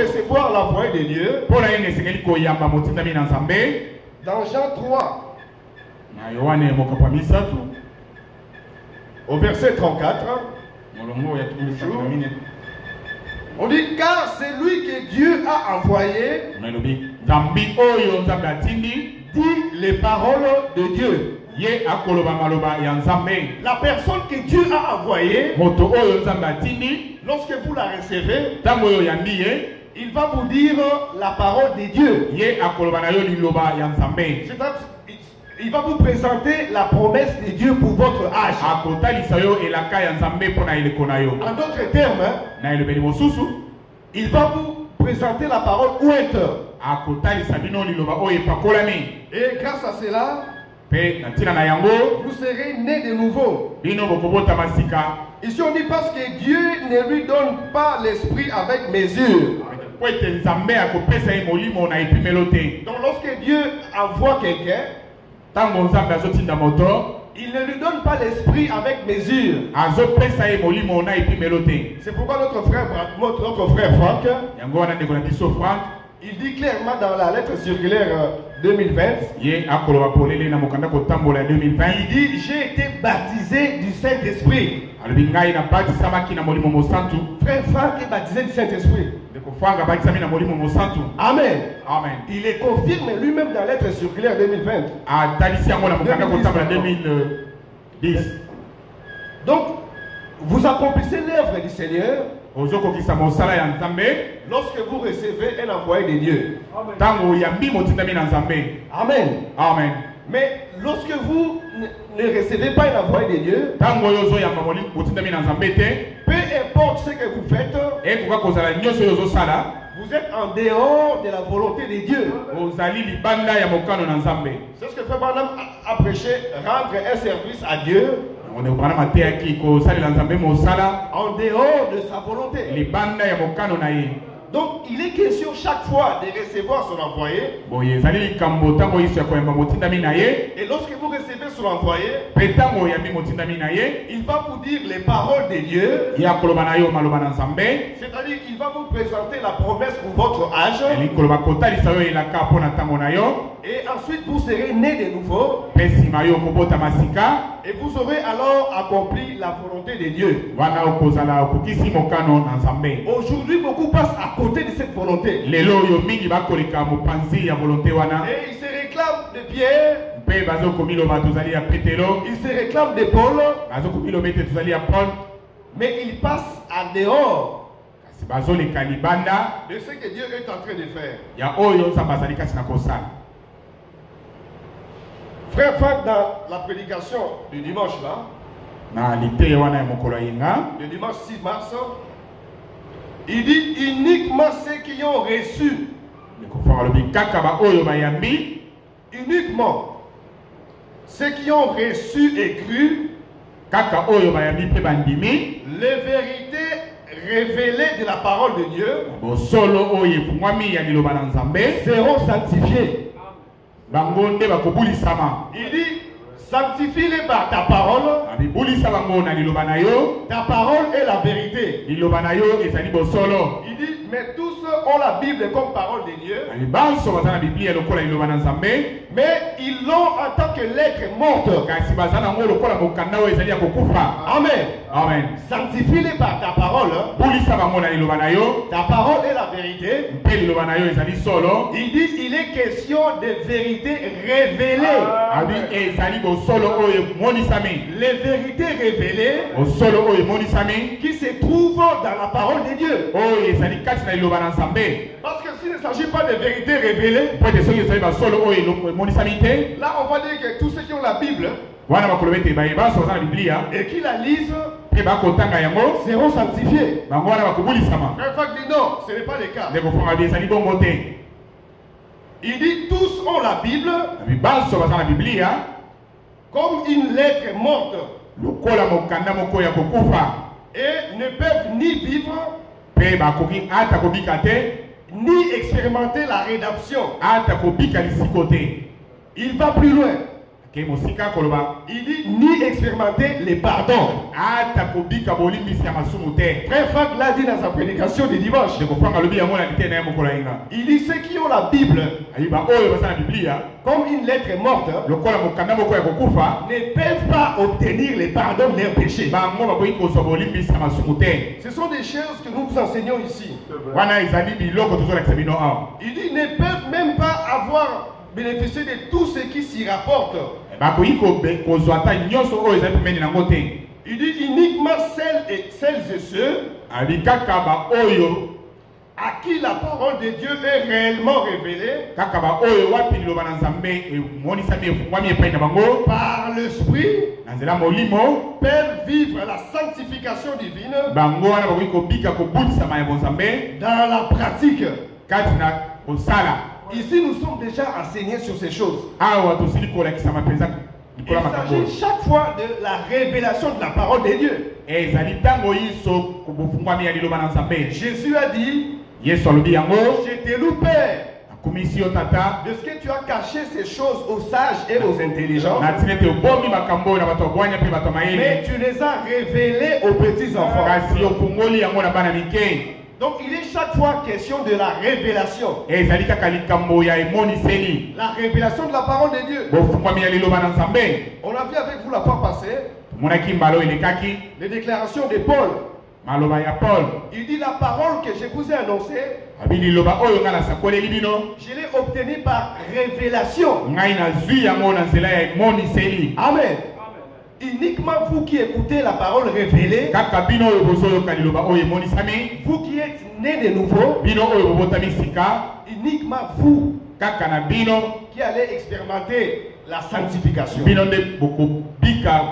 recevoir l'envoyé de Dieu, dans Jean 3, au verset 34, on dit car c'est lui que Dieu a envoyé, dit les paroles de Dieu. La personne que Dieu a envoyée, lorsque vous la recevez, il va vous dire la parole de Dieu. Il va vous présenter la promesse de Dieu pour votre âge. En d'autres termes, il va vous présenter la parole ouette. Et grâce à cela, vous serez nés de nouveau. Ici on dit parce que Dieu ne lui donne pas l'esprit avec mesure. Donc lorsque Dieu envoie quelqu'un, il ne lui donne pas l'esprit avec mesure. C'est pourquoi notre frère Franck, il dit clairement dans la lettre circulaire 2020, il dit j'ai été baptisé du Saint-Esprit. Frère Franck est baptisé du Saint-Esprit. Amen. Amen. Il est confirmé lui-même dans la lettre circulaire 2020. Donc, vous accomplissez l'œuvre du Seigneur lorsque vous recevez un envoyé de Dieu. Amen. Amen. Mais lorsque vous ne recevez pas un envoyé de Dieu, peu importe ce que vous faites, vous êtes en dehors de la volonté de Dieu. C'est ce que Frère Branham a prêché, rendre un service à Dieu en dehors de sa volonté. Donc il est question chaque fois de recevoir son envoyé. Et lorsque vous recevez son envoyé, il va vous dire les paroles de Dieu. C'est-à-dire qu'il va vous présenter la promesse pour votre âge. Et ensuite vous serez nés de nouveau. Et vous aurez alors accompli la volonté de Dieu. Aujourd'hui, beaucoup passent à côté de cette volonté. Et ils se réclament de Pierre. Ils se réclament de Paul. Mais ils passent en dehors de ce que Dieu est en train de faire. Frère Franck, dans la prédication du dimanche là, le dimanche 6 mars, il dit uniquement ceux qui ont reçu, uniquement ceux qui ont reçu et cru les vérités révélées de la parole de Dieu seront sanctifiés. Il dit sanctifie-les par ta parole. Ta parole est la vérité. Il dit mais tous ont la Bible comme parole de Dieu. Mais ils l'ont en tant que lettre morte. Amen. Amen. Sanctifie-les par ta parole. Ta parole est la vérité. Il dit il est question de vérité révélée. Les vérités révélées qui se trouvent dans la parole de Dieu. Parce que s'il ne s'agit pas de vérités révélées, là on va dire que tous ceux qui ont la Bible et qui la lisent seront sanctifiés. Frère Franck dit non, ce n'est pas le cas. Il dit tous ont la Bible comme une lettre morte et ne peuvent ni vivre ni expérimenter la rédemption. Il va plus loin. ke mosika koloba il dit ni expérimenter les pardons. ata kobika bolimbisi ya masumu te. Frère Franck l'a dit dans sa prédication du dimanche. de kofanga lobi yango na lite na ye mokolo inga. Il dit ceux qui ont la Bible ayiba oyo basa na biblia comme une lettre morte lokola mokanda moko ya kokufa ne peuvent pas obtenir les pardons de leurs péchés. bango bakoki kozwa bolimbisi ya masumu te. Ce sont des choses que nous vous enseignons ici. wana ezali biloko tozolakisa bino awa. Il dit ne peuvent même pas avoir bénéficié de tout ce qui s'y rapporte. bakoki kozwa ata nyonso oyo ezali pembeni nango te. Il dit uniquement celles et ceux ali kaka baoyo à qui la parole de Dieu est réellement révélée kaka baoyo wapi liloba na nzambe emonisami efungwami epai na bango par l'esprit na nzela molimo peuvent vivre la sanctification divine bango wana bakoki kobika kobulisama ya bonzambe dans la pratique. kati na kosala. Ici nous sommes déjà enseignés sur ces choses. awa tosili kolakisama mpenza Il s'agit chaque fois de la révélation de la parole de Dieu. ezali ntango yiso kobofungwami ya liloba na nzambe. Jésus a dit, yesu alobi yango je te loue Père akomisi yo tata de ce que tu as caché ces choses aux sages et aux intelligents, na ntina ete obomi makambo oyo na bato ya bwanya mpe bato ya mais mayele tu les as révélés aux petits enfants. kasi ofungoli yango na bana mike. Donc il est chaque fois question de la révélation. ezali kaka likambo ya emoniseli La révélation de la parole de Dieu. bofungwami ya liloba na nzambe. On a vu avec vous la fois passée tomonaki mbala oyo elekaki les déclarations de Paul. maloba ya paul. Il dit la parole que je vous ai annoncée, abi liloba oyo ngai nasakoleli bino je l'ai obtenue par révélation. ngai nazwi yango na nzela ya emoniseli. Amen. Uniquement vous qui écoutez la parole révélée, kaka bino oyo bozoyoka liloba oyo emonisami, vous qui êtes nés de nouveau, bino oyo bobotami sika, uniquement vous kaka na bino qui allez expérimenter la sanctification. bino nde bokobika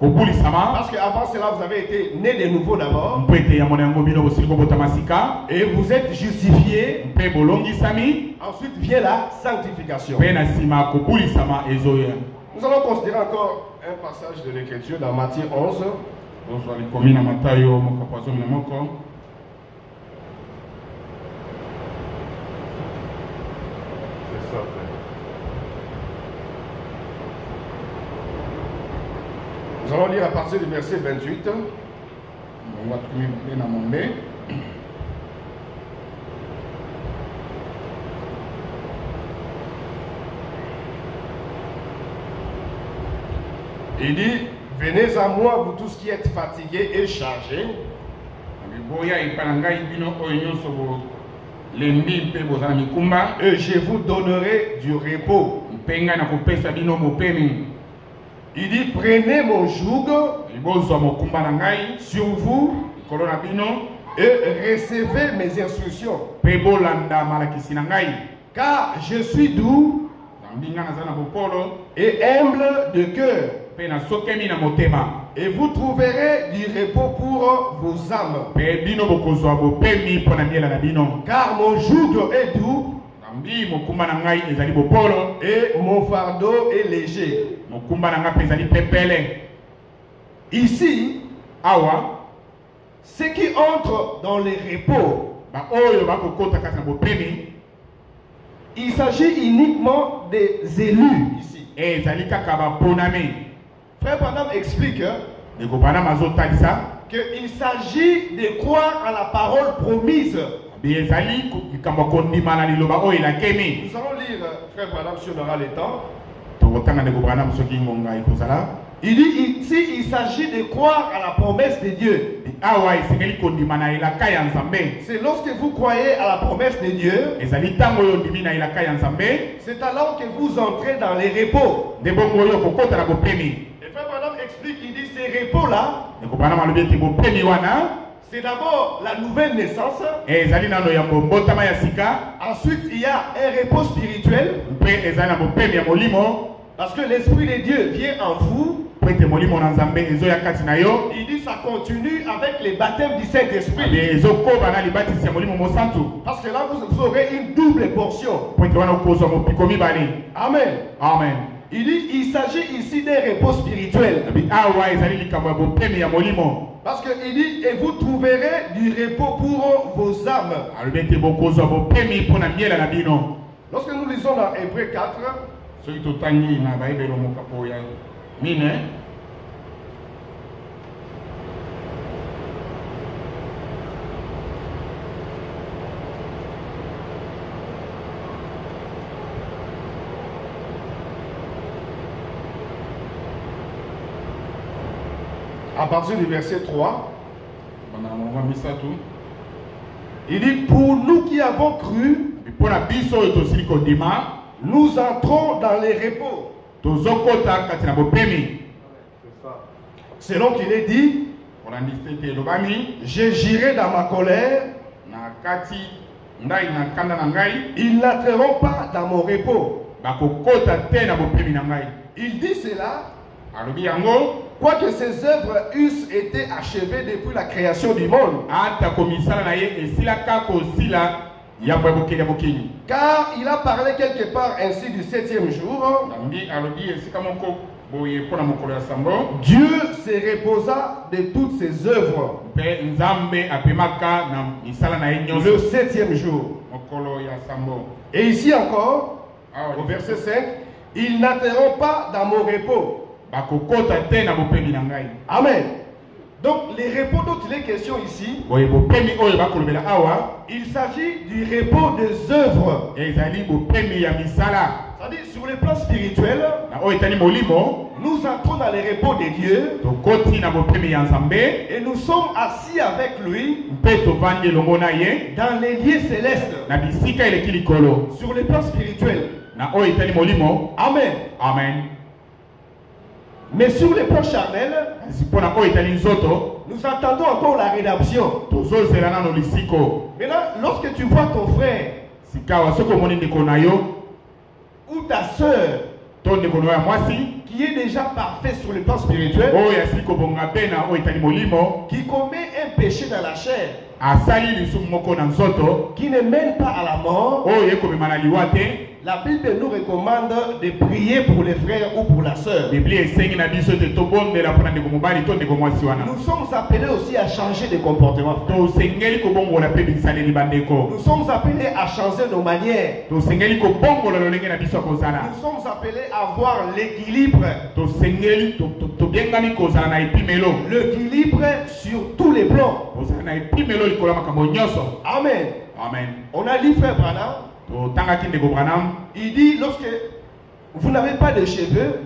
kobulisama. Parce qu'avant cela, vous avez été nés de nouveau d'abord. mpo ete yango na yango bino bosili kobotama sika Et vous êtes justifiés. mpe bolongisami Ensuite vient la sanctification. mpe na nsima kobulisama ezoya. Nous allons considérer encore un passage de l'Écriture dans Matthieu 11. bozwa likomi na matayo mokapo azomi na moko. C'est ça, frère. Nous allons lire à partir du verset 28. bongo atukumi babe na monde. Il dit, venez à moi, vous tous qui êtes fatigués et chargés, boya epai na ngai bino oyo nyonso bolembi mpe boza na mikumba, et je vous donnerai du repos. mpe ngai nakopesa bino mopemi. Il dit, prenez mon joug bozwa mokumba na ngai sur vous likolo na bino et recevez mes instructions. mpe bolanda malakisi na ngai. Car je suis doux zambi ngai naza na bopolo et humble de cœur, mpe nasokemi na motema, et vous trouverez du repos pour vos âmes. mpe bino bokozwa bopemi mpo na miela na bino. Car mon joug est doux zambi mokumba na ngai ezali bopolo et mon fardeau est léger. mokumba na ngai mpe ezali pepele. Ici, awa ceux qui entrent dans les repos, baoyo bakokota kati na bopemi, il s'agit uniquement des élus ici. ezali kaka baponami. Frère Branham explique ndeko Branham azotalisa qu'il s'agit de croire à la parole promise. ezali likambo ya kondima na liloba oyo elakemi. Nous allons lire, Frère Branham, si on aura le temps. tokotanga ndeko Branham soki ngonga ekozala. Il dit ici, il s'agit de croire à la promesse de Dieu. awa esengeli kondima na elaka ya nzambe. C'est lorsque vous croyez à la promesse de Dieu, ezali ntango oyo ondimi na elaka ya nzambe, c'est alors que vous entrez dans les repos. nde bongo oyo kokota na bopemi. Et Frère Branham explique, il dit ces repos-là, ndeko Branham alobi ete bopemi wana c'est d'abord la nouvelle naissance. ezali nano ya mbotama ya sika, Ensuite, il y a un repos spirituel. mpe ezali na bopemi ya molimo, Parce que l'Esprit de Dieu vient en vous. mpo ete molimo na nzambe ezoya kati na yo. Il dit ça continue avec les baptêmes du Saint-Esprit. ezokoba na libatisi ya molimo mosantu, Parce que là, vous aurez une double portion. mpo ete wana okozwa mopiko mibale. Amen. Amen. Il dit, il s'agit ici d'un repos spirituel. awa ezali likambo ya bopemi ya molimo. Parce qu'il dit, et vous trouverez du repos pour vos âmes. alobi ete bokozwa bopemi mpo na miela na bino. Lorsque nous lisons dans Hébreux 4, soki totangi na bayebelo mokapo ya mine à partir du verset 3, il dit, pour nous qui avons cru, nous entrons dans les repos. Selon qu'il est dit, je j'irai dans ma colère, ils n'entreront pas dans mon repos. Il dit cela, quoique ces œuvres eussent été achevées depuis la création du monde. Car il a parlé quelque part ainsi du 7e jour. Dieu se reposa de toutes ses œuvres le 7e jour. Et ici encore, au verset 5, ils n'entreront pas dans mon repos. Amen. Donc les repos dont il est question ici, il s'agit du repos des œuvres. C'est-à-dire sur le plan spirituel, nous entrons dans les repos de Dieu et nous sommes assis avec lui dans les lieux célestes. Sur le plan spirituel. Amen. Amen. Mais sur le plan charnel, nous attendons encore la rédemption. Maintenant, lorsque tu vois ton frère ou ta soeur qui est déjà parfait sur le plan spirituel, qui commet un péché dans la chair, qui ne mène pas à la mort, la Bible nous recommande de prier pour les frères ou pour la sœur. Nous sommes appelés aussi à changer de comportement. Nous sommes appelés à changer nos manières. Nous sommes appelés à avoir l'équilibre. L'équilibre sur tous les plans. Amen. Amen. On a lu frère Branham. Il dit, lorsque vous n'avez pas de cheveux,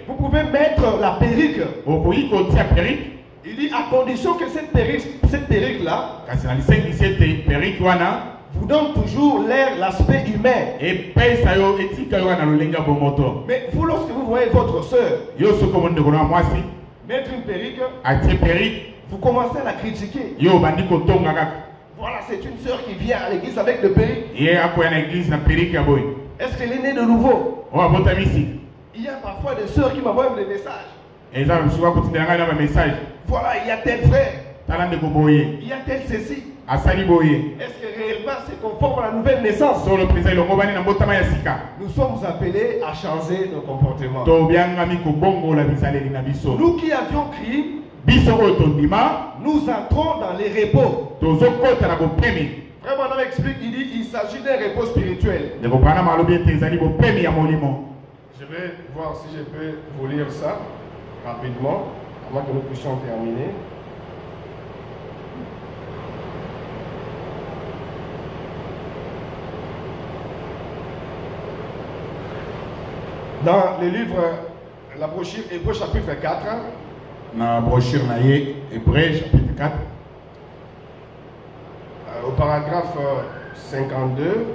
vous pouvez mettre la perruque. Il dit, à condition que cette perruque-là vous donne toujours l'aspect humain. Mais vous, lorsque vous voyez votre soeur mettre une perruque, vous commencez à la critiquer. Voilà, c'est une sœur qui vient à l'église avec le perruque. Est-ce qu'elle est née de nouveau? Il y a parfois des sœurs qui m'envoient des messages. Voilà, il y a tel frère. Il y a tel ceci. Est-ce que réellement c'est conforme à la nouvelle naissance? Nous sommes appelés à changer nos comportements. Nous qui avions crié, nous entrons dans les repos. Frère Branham explique, il dit il s'agit d'un repos spirituel. Je vais voir si je peux vous lire ça rapidement, avant que nous puissions terminer. Dans le livre, la brochure Hébreux chapitre 4, la brochure Hébreux chapitre 4, au paragraphe 52,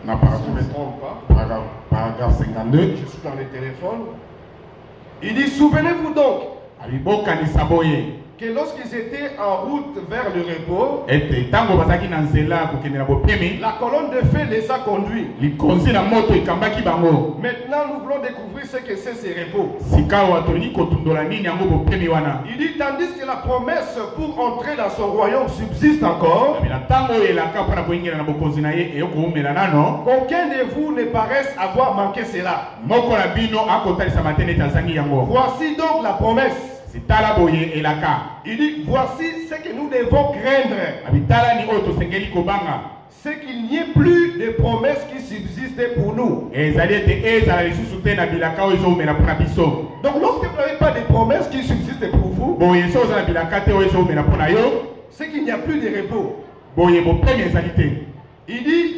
si je ne me trompe pas, paragraphe 52, je suis dans le téléphone, il dit, souvenez-vous donc que lorsqu'ils étaient en route vers le repos, la colonne de feu les a conduits. Maintenant, nous voulons découvrir ce que c'est ces repos. Il dit, tandis que la promesse pour entrer dans son royaume subsiste encore, qu'aucun de vous ne paraisse avoir manqué cela. Voici donc la promesse. Il dit, voici ce que nous devons craindre. C'est qu'il n'y ait plus de promesses qui subsistent pour nous. Donc lorsque vous n'avez pas de promesses qui subsistent pour vous, c'est qu'il n'y a plus de repos. Il dit,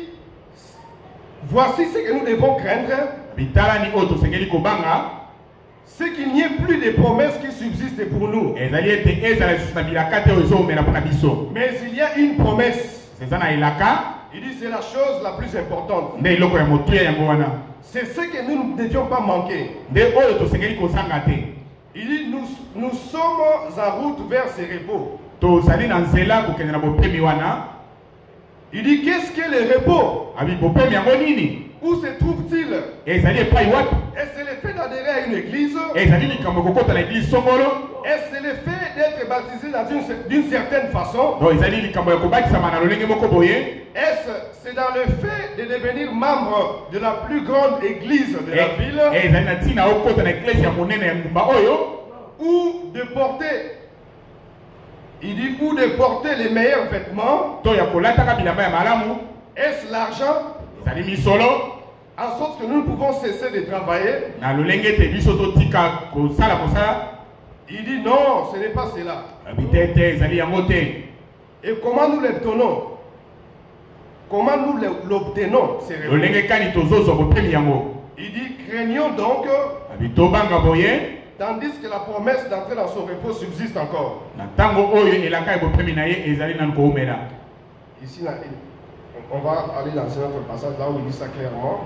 voici ce que nous devons craindre. C'est qu'il n'y ait plus de promesses qui subsistent pour nous. Mais il y a une promesse. Il dit c'est la chose la plus importante. C'est ce que nous ne devions pas manquer. Il dit nous sommes en route vers ce repos. Il dit qu'est-ce que le repos? Où se trouve-t-il? Est-ce le fait d'adhérer à une église? Est-ce le fait d'être baptisé d'une certaine façon? Est-ce c'est dans le fait de devenir membre de la plus grande église de la ville? Ou de porter, il dit, ou de porter les meilleurs vêtements? Est-ce l'argent? En sorte que nous ne pouvons cesser de travailler. Il dit non, ce n'est pas cela. Et comment nous l'obtenons? Comment nous l'obtenons? Il dit craignons donc, tandis que la promesse d'entrer dans son repos subsiste encore. Ici, on va aller dans un autre passage là où il dit ça clairement.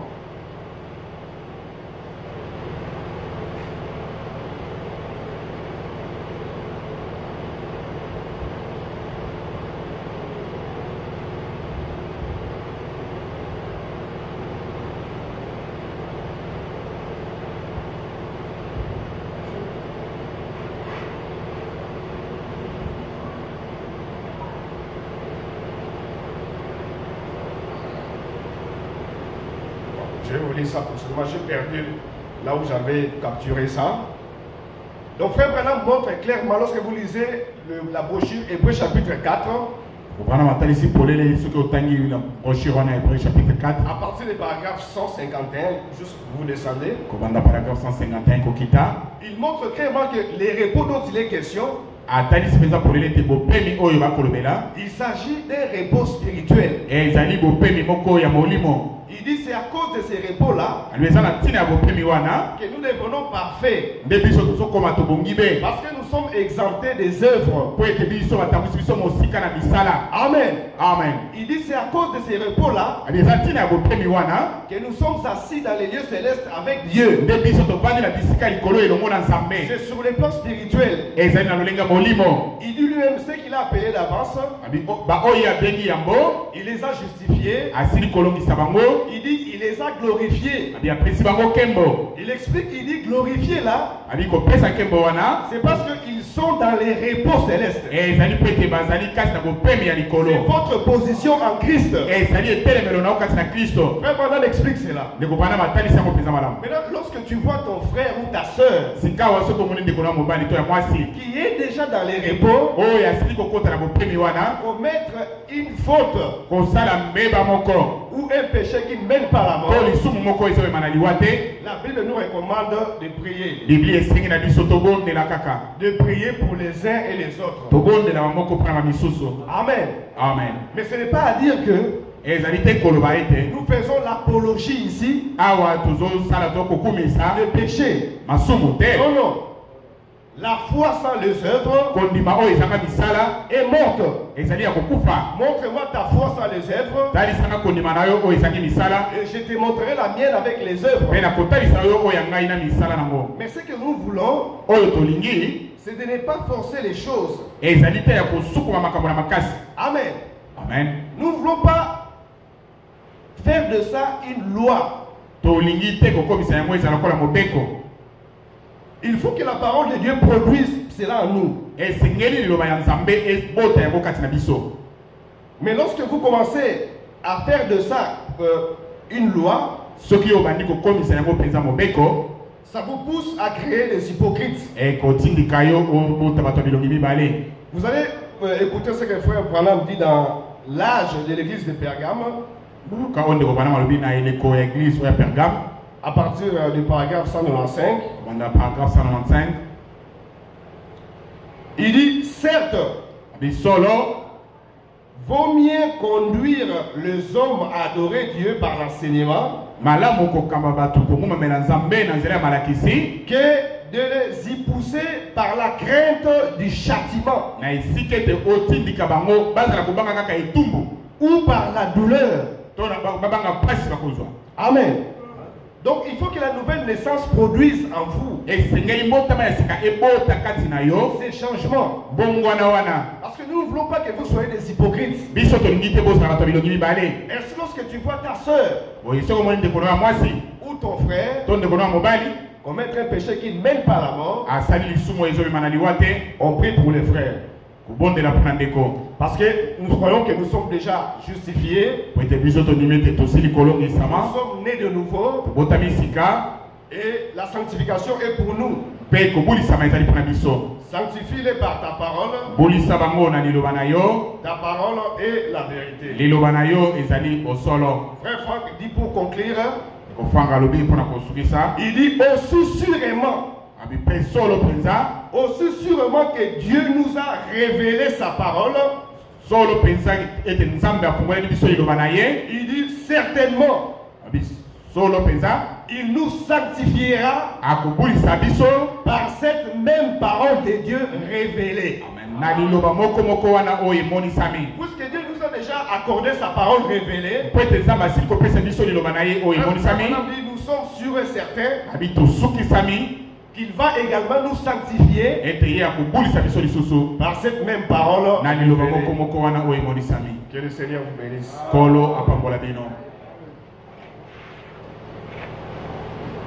Je vais vous lire ça pour ce moment. J'ai perdu là où j'avais capturé ça. Donc Frère Branham montre clairement lorsque vous lisez la brochure Hébreux chapitre 4. À partir du paragraphe 151, juste vous descendez. Il montre clairement que les repos dont il est question, il s'agit d'un repos spirituel. Il dit c'est à cause de ces repos-là que nous devenons parfaits. Parce que nous sommes exemptés des œuvres. Amen. Amen. Il dit c'est à cause de ces repos-là que nous sommes assis dans les lieux célestes avec Dieu. C'est sur le plan spirituel. Il dit lui-même ce qu'il a payé d'avance. Il les a justifiés. Il dit il les a glorifiés. Il explique, il dit glorifiés là. C'est parce qu'ils sont dans les repos célestes. C'est votre position en Christ. Frère Branham explique cela. Maintenant, lorsque tu vois ton frère ou ta soeur qui est déjà dans les repos, commettre une faute ou un péché qui ne mène pas à la mort, la Bible nous recommande de prier. De prier pour les uns et les autres. Amen. Amen. Mais ce n'est pas à dire que nous faisons l'apologie ici de péché. Non, non. La foi sans les œuvres est morte. Montre-moi ta foi sans les œuvres et je te montrerai la mienne avec les œuvres. Mais ce que nous voulons, c'est de ne pas forcer les choses. Amen. Amen. Nous ne voulons pas faire de ça une loi. Il faut que la parole de Dieu produise cela en nous. Mais lorsque vous commencez à faire de ça une loi, ça vous pousse à créer des hypocrites. Vous allez écouter ce que le frère Branham dit dans l'âge de l'église de Pergame. À partir du paragraphe 195. Il dit, certes, vaut mieux conduire les hommes à adorer Dieu par l'enseignement que de les y pousser par la crainte du châtiment ou par la douleur. Amen. Donc il faut que la nouvelle naissance produise en vous ces changements. Parce que nous ne voulons pas que vous soyez des hypocrites. Et lorsque tu vois ta soeur ou ton frère commettre un péché qui ne mène pas à la mort, on prie pour les frères. Parce que nous croyons que nous sommes déjà justifiés. Nous sommes nés de nouveau. Et la sanctification est pour nous. Sanctifie-les par ta parole. Ta parole est la vérité. Frère Franck dit pour conclure, il dit aussi sûrement que Dieu nous a révélé sa parole. Il dit certainement il nous sanctifiera par cette même parole de Dieu révélée. Puisque Dieu nous a déjà accordé sa parole révélée, nous sommes sûrs et certains qu'il va également nous sanctifier par cette même parole. Que le Seigneur vous bénisse.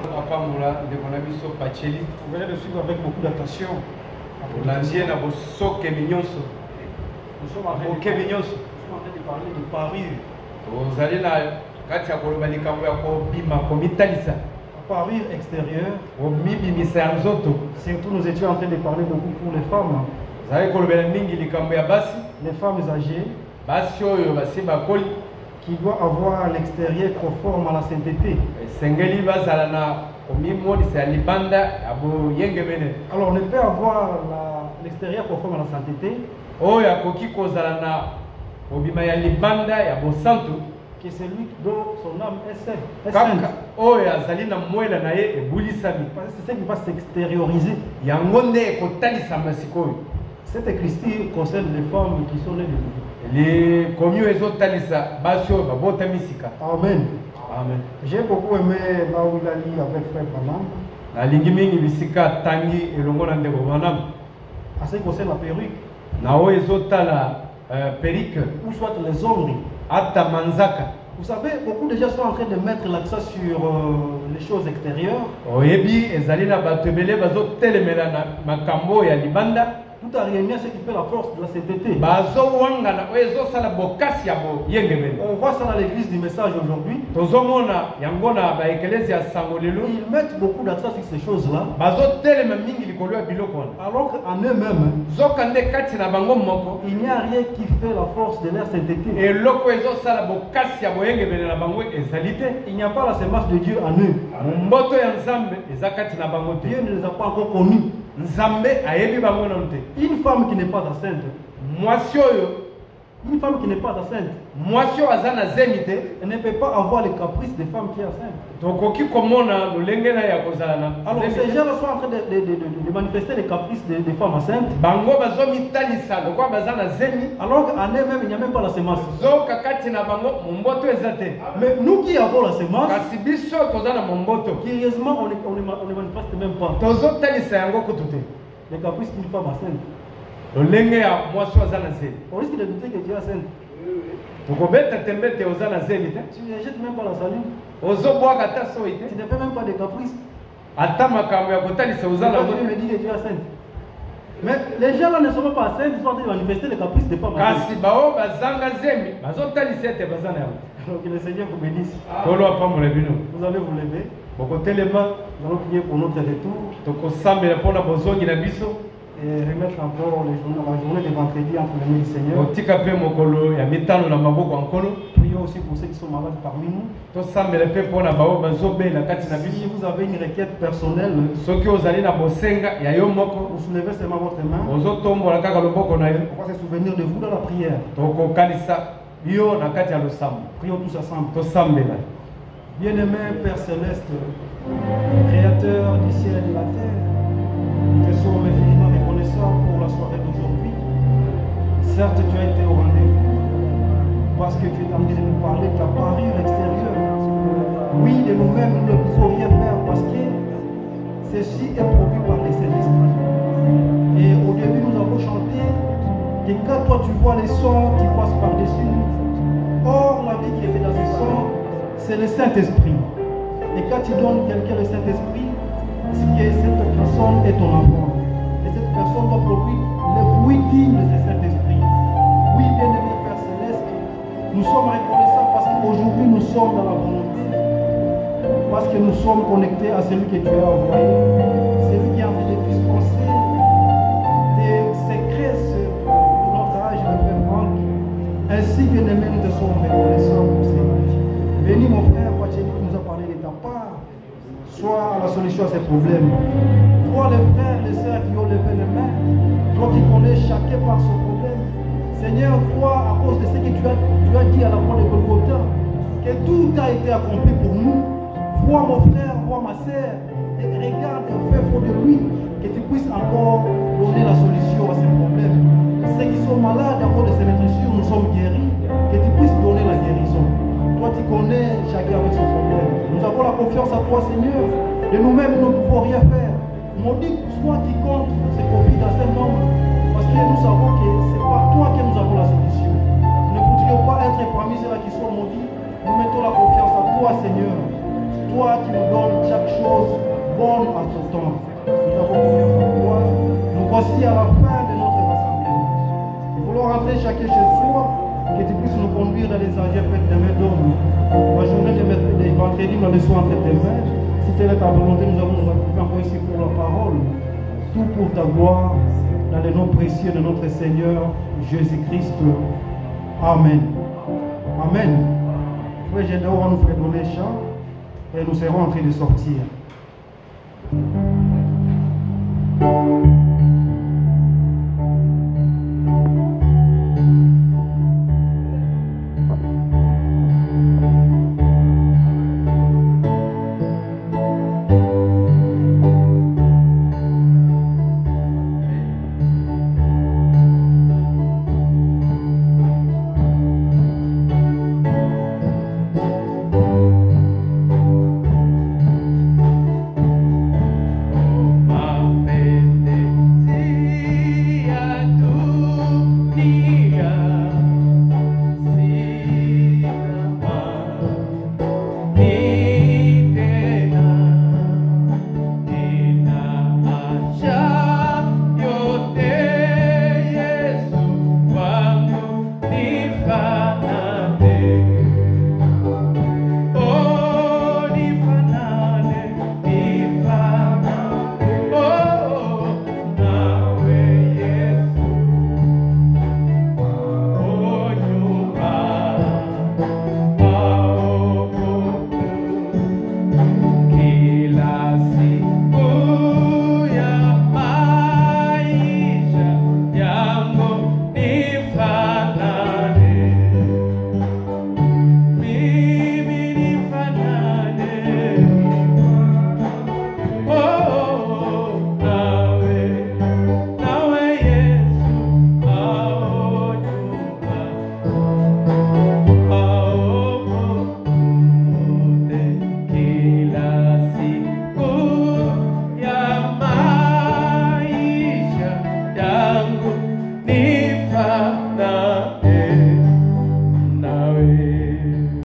Vous venez de suivre avec beaucoup d'attention. Nous sommes en train de parler de parure. Parure extérieure. Surtout nous étions en train de parler beaucoup pour les femmes. Les femmes âgées qui doivent avoir l'extérieur conforme à la sainteté. Alors on ne peut avoir l'extérieur conforme à la sainteté que celui dont son âme est sainte. C'est ce qui va s'extérioriser. Cette écriture concerne les femmes qui sont nées de Amen. Amen. J'ai beaucoup aimé là où il a lu avec frère Branham. À ce qui concerne la perruque. Ou soit les ongles. Vous savez, beaucoup de gens sont en train de mettre l'accent sur les choses extérieures. Tout a réuni ce qui fait la force de la sainteté. On voit ça dans l'église du message aujourd'hui. Ils mettent beaucoup d'accent sur ces choses-là. Alors qu'en eux-mêmes, il n'y a rien qui fait la force de leur sainteté. Il n'y a pas la sémence de Dieu en eux. Dieu ne les a pas encore connus. Une femme qui n'est pas enceinte, une femme qui n'est pas enceinte, elle ne peut pas avoir les caprices des femmes qui sont enceintes. Alors ces gens sont en train de manifester les caprices des femmes enceintes. Alors qu'en eux-mêmes, il n'y a même pas la sémence. Mais nous qui avons la sémence, curieusement, on ne manifeste même pas les caprices d'une femme enceinte. On risque de douter que Dieu est enceinte. Tu ne jettes même pas la salive. Tu ne fais même pas de caprices. Tu me dis que Dieu est enceinte. Mais les gens là ne sont pas enceintes, ils sont en train de manifester les caprices des femmes enceintes. Alors que le Seigneur vous bénisse. Vous allez vous lever. Nous allons prier pour notre retour. Et remettre encore la journée de vendredi entre les mains du Seigneur. Prions aussi pour ceux qui sont malades parmi nous. Si vous avez une requête personnelle, vous soulevez seulement votre main. On va se souvenir de vous dans la prière. Prions tous ensemble. Bien-aimé Père Céleste, Créateur du ciel et de la terre, te sommes infiniment reconnaissants pour la soirée d'aujourd'hui. Certes, tu as été au rendez-vous parce que tu es en train de nous parler de ta parure extérieure. Oui, de nous-mêmes, nous ne pouvons rien faire parce que ceci est produit par les Saint-Esprit. Et au début, nous avons chanté que quand toi tu vois les sons, tu passes par-dessus nous. Or, la vie qui est dans ces sons, c'est le Saint-Esprit. Et quand tu donnes quelqu'un le Saint-Esprit, c'est que cette personne est ton enfant. Et cette personne doit produire les fruits dignes de ce Saint-Esprit. Oui, bien-aimé Père Céleste, nous sommes reconnaissants parce qu'aujourd'hui nous sommes dans la volonté. Parce que nous sommes connectés à celui que tu as envoyé. Celui qui a envie de dispenser des secrets de notre âge de Père Franck. Ainsi, bien-aimé, nous te sommes reconnaissants pour cela. Bénis mon frère Pacheli qui nous a parlé de ta part. Sois la solution à ces problèmes. Vois les frères et les sœurs qui ont levé les mains. Toi qui connais chacun par son problème. Seigneur, toi, à cause de ce que tu as dit à la croix de Golgotha, que tout a été accompli pour nous. Vois mon frère, vois ma sœur, et regarde et fais faux de lui, que tu puisses encore donner la solution à ces problèmes. Ceux qui sont malades, à cause de ces maîtrisures, nous sommes guéris, que tu puisses donner la guérison. Toi, tu connais chacun avec son problème. Nous avons la confiance à toi, Seieur. De nous-mêmes, nous ne pouvons rien faire. Maudit soit quiconque se confie dans cet homme, parce que nous savons que c'est par toi que nous avons la solution. Nous ne voudrions pas être parmi ceux-là qui sont maudits. Nous mettons la confiance à toi, Seigneur. Toi qui nous donnes chaque chose bonne à ton temps. Nous avons confiance en toi. Nous voici à la fin de notre rassemblement. Nous voulons rentrer chacun chez soi. Que tu puisses nous conduire dans les arrières faites des mains d'homme. La journée de vendredi, nous la laissons entre tes mains. Si telle est ta volonté, nous allons nous retrouver encore ici pour la parole. Tout pour ta gloire, dans le nom précieux de notre Seigneur Jésus-Christ. Amen. Amen. Frère Gédéon va nous faire donner chant et nous serons en train de sortir.